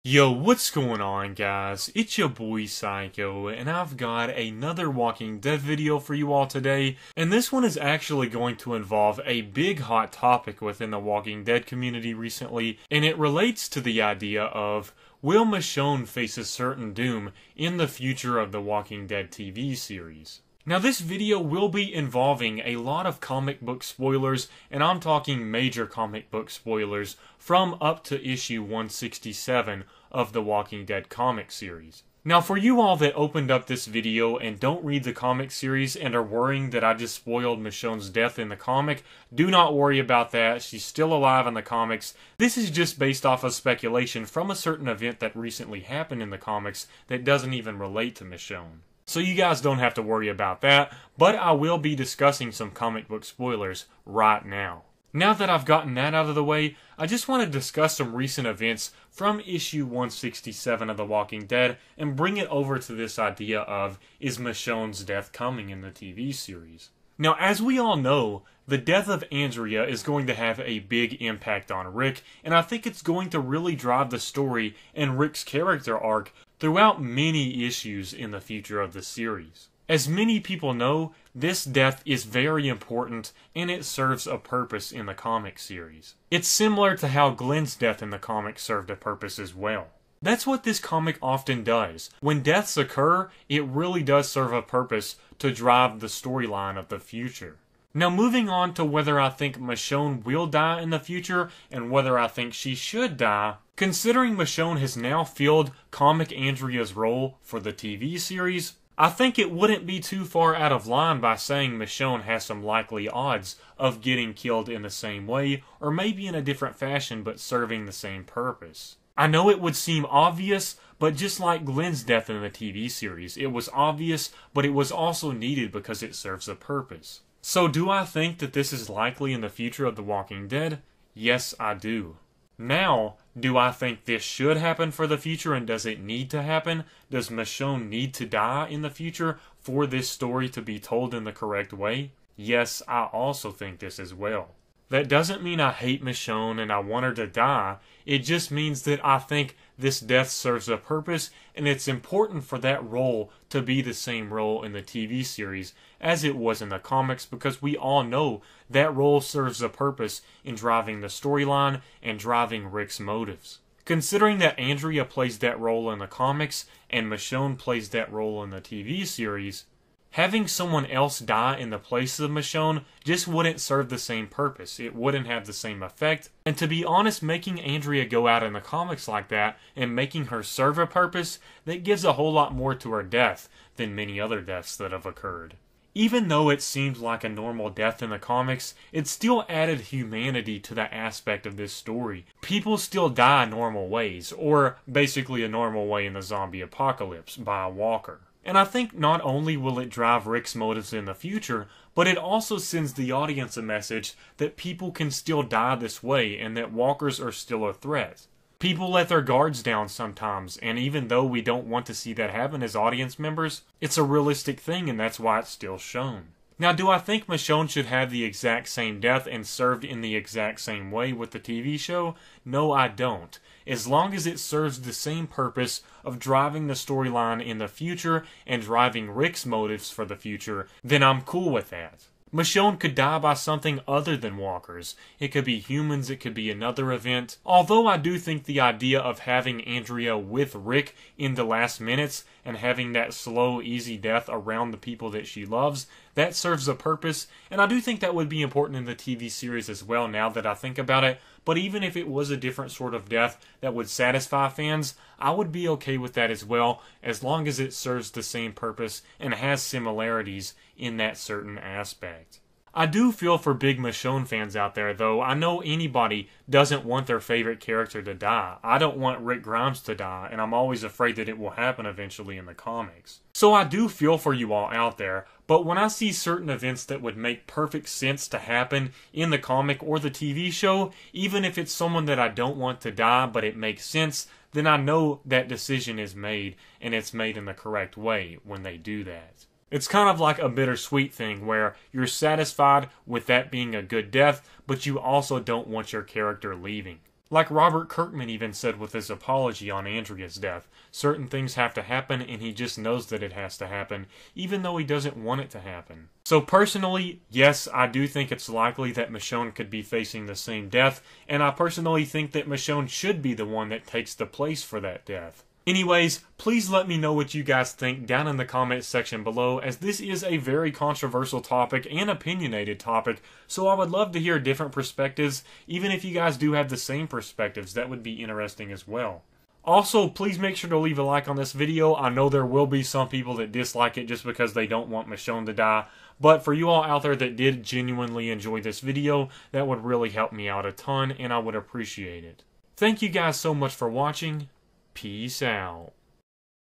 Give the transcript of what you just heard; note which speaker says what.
Speaker 1: Yo, what's going on, guys? It's your boy Psycho, and I've got another Walking Dead video for you all today, and this one is actually going to involve a big hot topic within the Walking Dead community recently, and it relates to the idea of, will Michonne face a certain doom in the future of the Walking Dead TV series? Now, this video will be involving a lot of comic book spoilers, and I'm talking major comic book spoilers from up to issue 167 of the Walking Dead comic series. Now, for you all that opened up this video and don't read the comic series and are worrying that I just spoiled Michonne's death in the comic, do not worry about that. She's still alive in the comics. This is just based off of speculation from a certain event that recently happened in the comics that doesn't even relate to Michonne. So you guys don't have to worry about that, but I will be discussing some comic book spoilers right now. Now that I've gotten that out of the way, I just want to discuss some recent events from issue 167 of The Walking Dead and bring it over to this idea of, is Michonne's death coming in the TV series? Now, as we all know, the death of Andrea is going to have a big impact on Rick, and I think it's going to really drive the story and Rick's character arc throughout many issues in the future of the series. As many people know, this death is very important and it serves a purpose in the comic series. It's similar to how Glenn's death in the comic served a purpose as well. That's what this comic often does. When deaths occur, it really does serve a purpose to drive the storyline of the future. Now, moving on to whether I think Michonne will die in the future and whether I think she should die, considering Michonne has now filled Comic Andrea's role for the TV series, I think it wouldn't be too far out of line by saying Michonne has some likely odds of getting killed in the same way, or maybe in a different fashion but serving the same purpose. I know it would seem obvious, but just like Glenn's death in the TV series, it was obvious, but it was also needed because it serves a purpose. So do I think that this is likely in the future of The Walking Dead? Yes, I do. Now, do I think this should happen for the future, and does it need to happen? Does Michonne need to die in the future for this story to be told in the correct way? Yes, I also think this as well. That doesn't mean I hate Michonne and I want her to die. It just means that I think this death serves a purpose, and it's important for that role to be the same role in the TV series as it was in the comics, because we all know that role serves a purpose in driving the storyline and driving Rick's motives. Considering that Andrea plays that role in the comics and Michonne plays that role in the TV series, having someone else die in the place of Michonne just wouldn't serve the same purpose. It wouldn't have the same effect. And to be honest, making Andrea go out in the comics like that and making her serve a purpose, that gives a whole lot more to her death than many other deaths that have occurred. Even though it seemed like a normal death in the comics, it still added humanity to that aspect of this story. People still die normal ways, or basically a normal way in the zombie apocalypse, by a walker. And I think not only will it drive Rick's motives in the future, but it also sends the audience a message that people can still die this way and that walkers are still a threat. People let their guards down sometimes, and even though we don't want to see that happen as audience members, it's a realistic thing and that's why it's still shown. Now, do I think Michonne should have the exact same death and served in the exact same way with the TV show? No, I don't. As long as it serves the same purpose of driving the storyline in the future and driving Rick's motives for the future, then I'm cool with that. Michonne could die by something other than walkers. It could be humans, it could be another event. Although I do think the idea of having Andrea with Rick in the last minutes and having that slow, easy death around the people that she loves, that serves a purpose, and I do think that would be important in the TV series as well now that I think about it. But even if it was a different sort of death that would satisfy fans, I would be okay with that as well, as long as it serves the same purpose and has similarities in that certain aspect. I do feel for big Michonne fans out there, though. I know anybody doesn't want their favorite character to die. I don't want Rick Grimes to die, and I'm always afraid that it will happen eventually in the comics. So I do feel for you all out there, but when I see certain events that would make perfect sense to happen in the comic or the TV show, even if it's someone that I don't want to die but it makes sense, then I know that decision is made, and it's made in the correct way when they do that. It's kind of like a bittersweet thing where you're satisfied with that being a good death, but you also don't want your character leaving. Like Robert Kirkman even said with his apology on Andrea's death, certain things have to happen and he just knows that it has to happen, even though he doesn't want it to happen. So personally, yes, I do think it's likely that Michonne could be facing the same death, and I personally think that Michonne should be the one that takes the place for that death. Anyways, please let me know what you guys think down in the comments section below, as this is a very controversial topic and opinionated topic, so I would love to hear different perspectives. Even if you guys do have the same perspectives, that would be interesting as well. Also, please make sure to leave a like on this video. I know there will be some people that dislike it just because they don't want Michonne to die, but for you all out there that did genuinely enjoy this video, that would really help me out a ton, and I would appreciate it. Thank you guys so much for watching. Peace out.